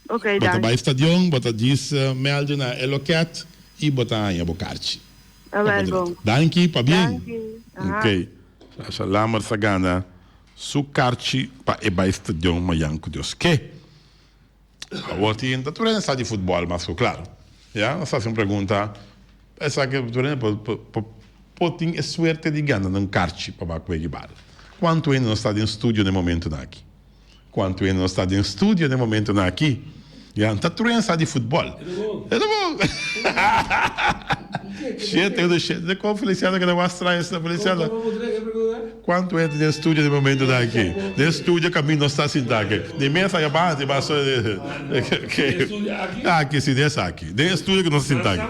Ok, bota danke. Bij stadion, bota diz melden na Eloquet e bota aí a Bocarchi. Wel bom. Danke, pa bien. Danke. Aha. Ok. Sasha Lammers Sagana. su carci pa e ba stadion Mayanco Dios que a volta ainda tu não sabe de futebol mas claro já não faço uma pergunta essa que tu não pode ter suerte de ganhar num carci para baixo de bar quanto ainda não está em estúdio no momento aqui quanto ainda não está em estúdio no momento aqui já não tu não sabe de futebol é bom de qual Feliciano que não vai estranhar essa Feliciano quanto é de estúdio no momento daqui de estúdio caminho não está assim daqui de mesa e base passou aqui se dessa aqui de estúdio que não se senta aqui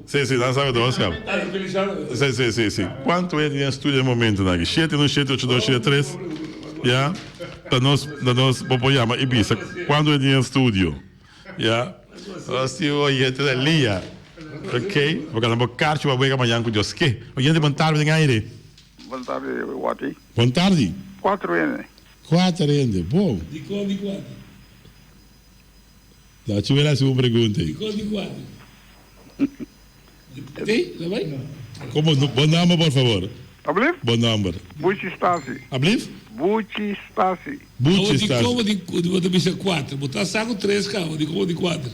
sim não sabe dois cara sim quanto é de estúdio no momento daqui 7 no 7 8 2 7 3 já da nós vou chamar Ibiza quando é de estúdio já assim hoje é lia ok porque não carci vai ver amanhã com Deus que hoje de montar de gaire boa tarde Wati boa tarde 4 anos 4 anos bom di quanto la ci vuole una pergunta di quanto Sì, la vai? como bom nome por favor Ablif? bom nome Bucci Stasi ablif Bucci Stasi Bucci Di sta come di quanto mi sa 4, botar saco 3 carro, di come di 4.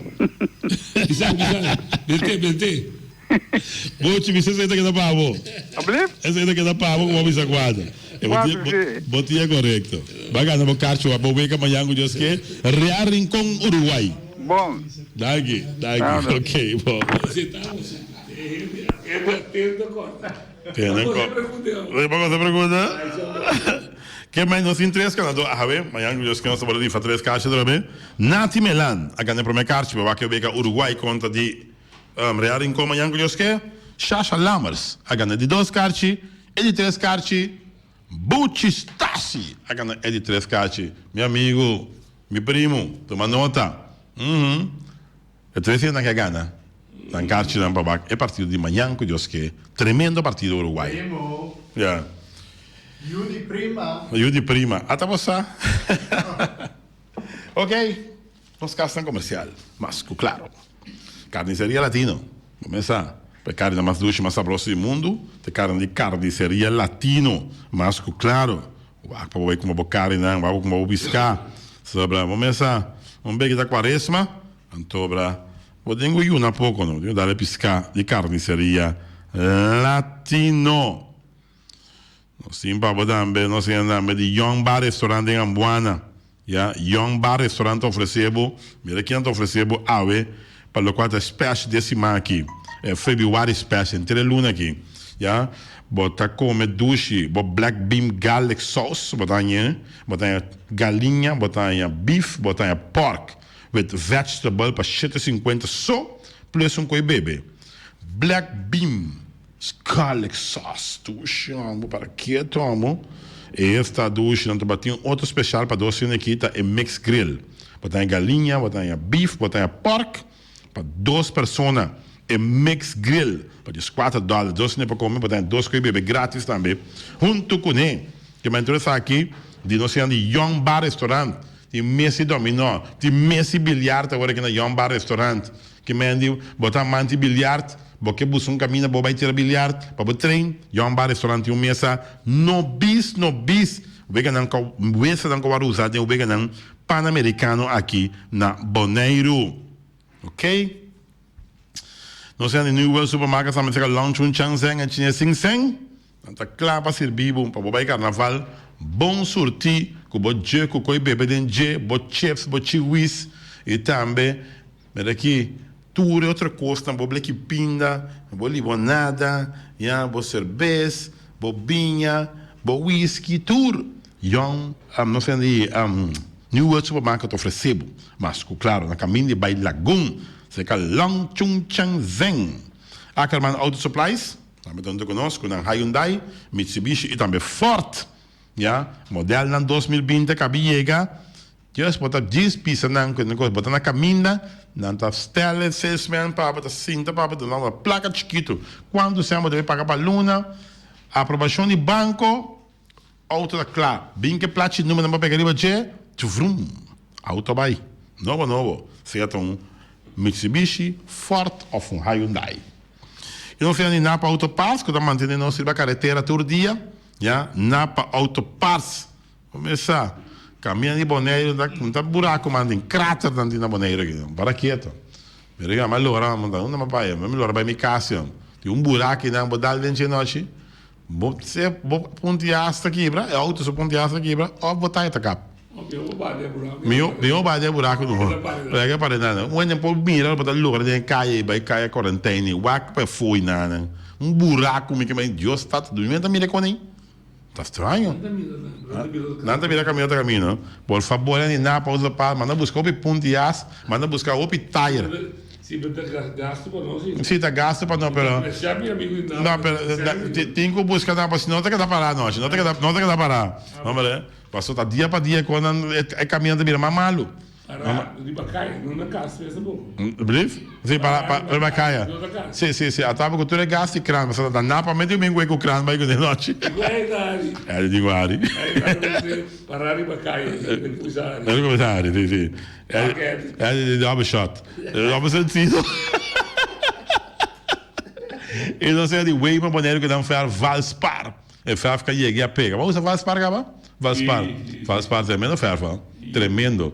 Mi sa, bete. Bucci mi sei che da pavo Ablif? essa é que da pavo como bisa quadra botia correto bagana bo carci va bo weka mayango Deus que Real Rincón Uruguai Bom daqui ok bom Você tá, é atento agora. tem você pergunta que mais nos interessa quando a ver mayango Deus que nós vamos fazer 3 carci também Nati Melan a ganhar primeiro carci vai que weka Uruguai contra de Real Rincón mayango Deus que Sasha Lammers a ganhar de 2 carci e de 3 carci Bucci Stasi a ganhar de 3 carci meu amigo meu primo toma nota e 3 anos que ganha na carci na Babac é partido de mayango Deus que tremendo partido Uruguai yeah. Yudi prima. Até você. Ok. Nos casas comercial. Mas, claro. Carniceria Latino. Começa. A carne mais doce, mais saborosa do mundo. A carne de carniceria Latino. Mas, claro. Vamos ver como a carne, vamos como a biscar. Sobra. Começa. Beijo da quaresma. Antobra. Vou ter um pouco, não. Vou dar a piscar de carniceria Latino. Simpa bodambe nós andamos de Young Bar Restaurante em Ambuana, já Young Bar Restaurante oferecemos, mira que não oferecemos ave para o qual é espécie desse aqui, é February espécie entre luna aqui, já bota come dushi, bota black bean garlic sauce, bota galinha, bota beef, bota pork with vegetable para 7,50 só plus coi bebê, black bean garlic sauce, duche, para que tomo? Esta duche, não tem outro especial para doce aqui, tá? É mix grill. Botar galinha, botar beef, botar pork, para 2 pessoas. É mix grill, para $4. Doce nem para comer, botar 2 coisas bebê grátis também. Junto com ele, que me interessa aqui, de nós de Young Bar Restaurant, de Messi Dominó, de Messi Bilhard, agora aqui na Young Bar Restaurant, que me diz, botar manti bilhard. Porque busca caminho para ir tirar bilhar, para o trem, Young Bar Restaurante e mesa, no bis, vega não usar de vega não pan-americano aqui na Bonaire, ok? Nós temos no supermercado também tem lunch um chanzeng a tinha sing tá claro para servir bom para o carnaval, bom sorti, com o je com o bebê de je, bo chips, bo chiwis e também, mas aqui tudo outra coisa, bo bleque pinda, bo limonada, bo cerveja, bo vinha, bo whisky, tudo. Young, não sei onde, New World Supermarket oferecemos, mas, claro, na caminho de Bai Lagoon, se que Long Chung Chang Zeng. Ackerman Auto Supplies, também tanto conosco, na Hyundai, Mitsubishi e também Ford, modelo na 2020, que chega, just botar 10 pistas botar na caminha, não tá stelle, salesman, para botar cinta, para botar uma placa chiquito. Quando você deve pagar para a luna, aprovação de banco, auto da claro. Bem que plate número para pegar ali, tchuvrum, auto vai. Novo. Seja um Mitsubishi, Ford ou um Hyundai. E não sei nem para Autopass, que está mantendo nossa carretera todo dia, Ja, Napa Autoparts. Começa. Caminha de Bonaire, tá buraco, mano, tem cráter dentro de Bonaire aqui. Para quieto. Mas allora, não vai, melhor vai me casa. Tem buraco na bodal dentro de noite. Você ponteasta quebra, é auto se ponteasta quebra, ó botar essa capa. Meu bade buraco do mundo. Pega para nada. Um ano por mira para lugar de vai cair quarentena, wak para foi nada. Buraco me que mais Deus está dormindo mira com nem. Tá estranho? Nada mira caminho. Por favor, nem na pausa para, manda buscar o ponteasta, manda buscar o tire. Sim, gasto para nós. Sim, tá gasto para nós, pero. Não, pero tem que buscar na não tem que dar parar não tem que dar parar. Vamos ver. Passou tá dia para dia quando é caminhando mira mamalo. De Bacaia, não na casa, pensa bom. Brief? Sim, para Bacaia. Sim, a tava com tudo é gasto e crânio, mas tá na para meter o com crânio vai com de noite. É de Guari. Parar em Bacaia, Não começar, sim. É de double shot. Double sentido. E não sei de Weima Bonaire que não faz Valspar. E faz ficar aí a pega. Vamos usar Valspar, gaba? Valspar tremendo ferro. Tremendo.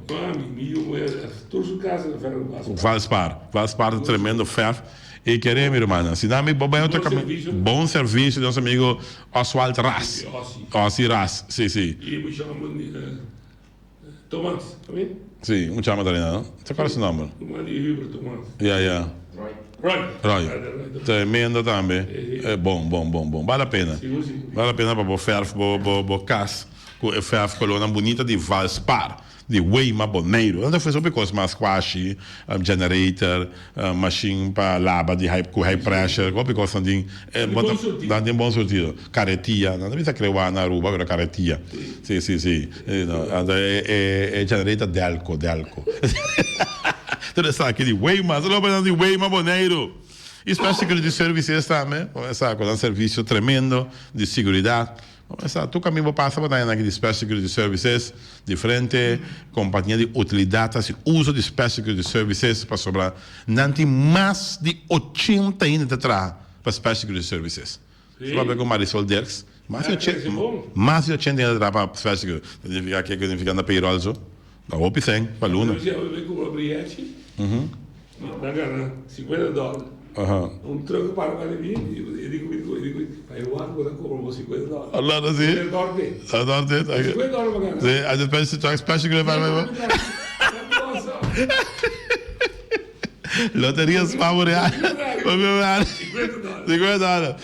Valspar tremendo ferro. E queremos, irmã, se dá-me bom serviço de nosso amigo Oswald Ras. Ossi Ras, sim. E me chamam Tomás, também? Sim, um chama também, não? Você qual é o seu nome? Tomás. Yeah. Roy. Tremendo também. É bom. Vale a pena. Vale a pena para o ferro, para cas. O ferro coluna bonita de Valspar. De Weima Bonaire. Não foi sobre coisa, mas squash, generator, machine para lava de high pressure, qualquer coisa de bom sortido. Caretia, não deve ser criar na Aruba, agora caretia. Sim. É generator Delco. Tudo isso aqui de Weima, só para de Weima Bonaire. E Special Security Services também, com um serviço tremendo de segurança. Tu caminho passa para aqui de Special Security Services, diferente companhia de utilidades, uso de Special Security Services para sobrar, não tem mais de 80 anos atrás para Special Security Services. Você vai ver com Marisol Derks, mais de 80 anos atrás para Special Security. Significa que significa na payroll, na OP100, para a Luna. Eu venho com o Briette, na garra, $50. Troco para mim, eu digo, eu vou dar como $50. Allah, sim. $50 para sim, a gente pensa Special para loterias favoráveis. $50.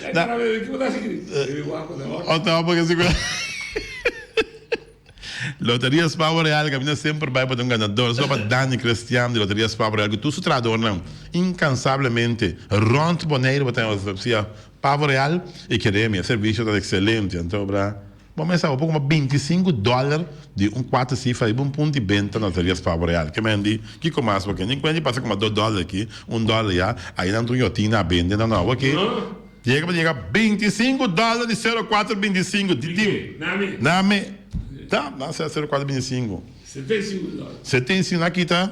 Loterias Pavo Real, que a sempre vai para um ganador. Só para Dani Cristiano de Loterias Pavo Real, que tu se traduz incansavelmente. Rond Bonaire, para Pavo Real, e queremos, o serviço está excelente. Então, vamos começar um pouco mais $25 de 4 cifras e um ponto de venda na Loterias Pavo Real. Que me diz, que começa, porque nem quando passa como $2 aqui, $1 já, aí não tem yotina a venda, não, ok? Chega $25 de 0425 de Name. Tá, não sei, 0425. $75 aqui, tá?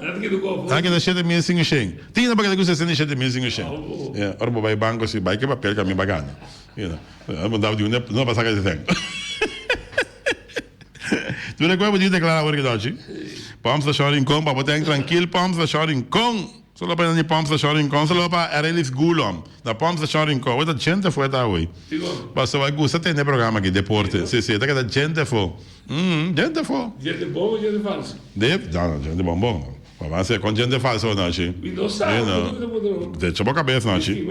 Aqui dá 7.500. Tem na bagagem que você 7.500. Ora, vai banco, se vai que papel que a minha bagagem. Vamos dar de não passar que tem. Tu não pode declarar agora que dá, Palms da Shoring Com, para botar tranquilo, Palms da Shoring Com. Solo para ir Palms da Shoring Com, solo para Arelis Gulom. Da Palms da Shoring Com, outra gente foi até hoje. Passou vai gostar de ter programa aqui, deporte. Sim, tá que da gente foi. Gente foi. Gente bom ou gente falso? Não, gente bom. Mas é com gente falsa ou não, sim? Não sabe, não. Deixa a cabeça, não, sim?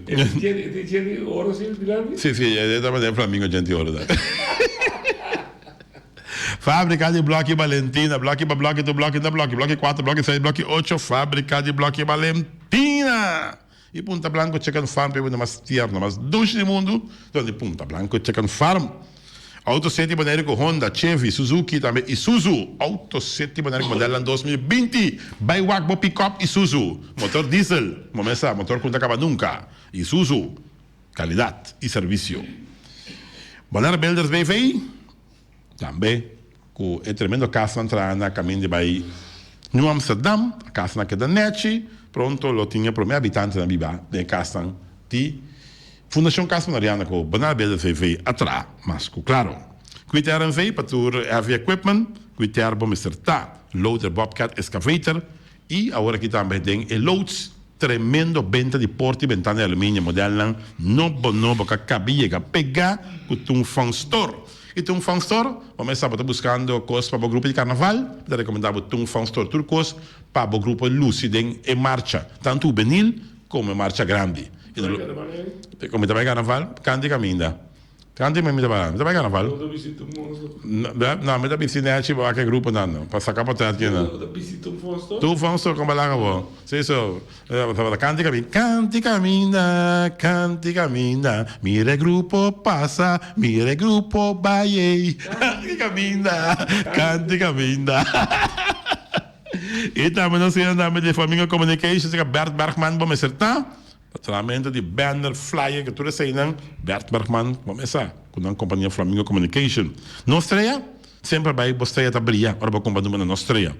Tem gente ouro assim, de Sim, é também Flamengo, gente ouro. Fábrica de Bloco Valentina, bloco 4, bloco 6, bloco 8, fábrica de Bloco Valentina. E Punta Blanco Chicken Farm, é mais tierno, mais doce do mundo, onde Punta Blanco Chicken Farm. Auto 7 Bonaire com Honda, Chevy, Suzuki também, Isuzu. Auto 7 Bonaire com modelo 2020. Baiwak, Pickup, Isuzu. Motor diesel, motor que não acaba nunca. Isuzu, qualidade e serviço. Bonaire Builders BVI, também. Com o tremendo casa na caminho de Bahia. No Amsterdam, a casa na que da Nete, pronto, lo tinha para o meu habitante na Biba, de casa de Fundação Casa Mariana com Banal BDV atrás, mas claro. Quiter RV, Patur Heavy Equipment, Quiter bom Mr. Ta, Loader Bobcat Excavator e agora aqui também tem e loads tremendo venta de porta e ventana de alumínio modelo novo que cabia que pegar com um fan store. E um fan store, vamos estar buscando coisas para o grupo de carnaval, eu recomendava um fan store turcos para o grupo Luciden em marcha, tanto o Benil como em marcha grande. Como também carnaval, cante caminha. Cante me trabalhando, também carnaval. Eu visito um monstro. Não, me dá piscina a tipo aquele grupo não, para sacar para trás aqui não. Eu visito um monstro. Tu fan store como lá acabou. Sim, isso. Cante caminha, mire grupo passa, mire grupo vai. Cante caminha. E também nós temos de Flamingo Communications, que Bert Bergman vamos acertar. Tratamento de banner, flyer, que tudo sei não. Bert Bergman vamos começar com a companhia Flamingo Communication. Nostreia sempre vai você tá brilhar, ora vou companhia na Nostreia.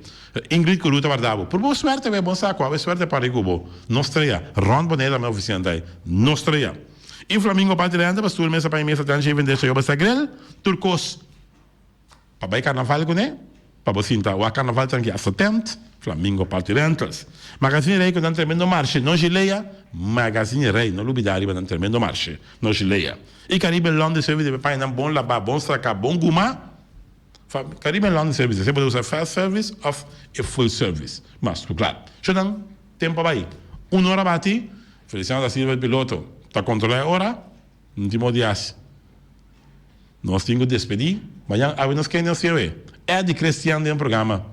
Ingrid Kuruta guardava. Por boa sorte vai bom saco, vai sorte para igubo. Nostreia, Ron Bonella meu oficiante aí. Nostreia. E Flamingo Patrianda, pastor mesa para mesa tanto vender seu basagrel, turcos. Para vai carnaval com né? Para você então, o carnaval tem que a setembro, Flamingo Party Rentals. Magazine Rei com um tremendo marche, não gileia, Magazine Rei, não lubidari com um tremendo marche, não gileia. E Caribe London Service de pai não bom lavar, bom stracar, bom guma. Caribe London Service, você pode usar fast service ou full service. Mas, claro, já não, tempo para aí. 1 hora bati, Feliciano da Silva, piloto, está controlando a hora, não te modias. Nós temos que despedir, mas já, a nós queremos ver. É de Cristiano dentro do programa.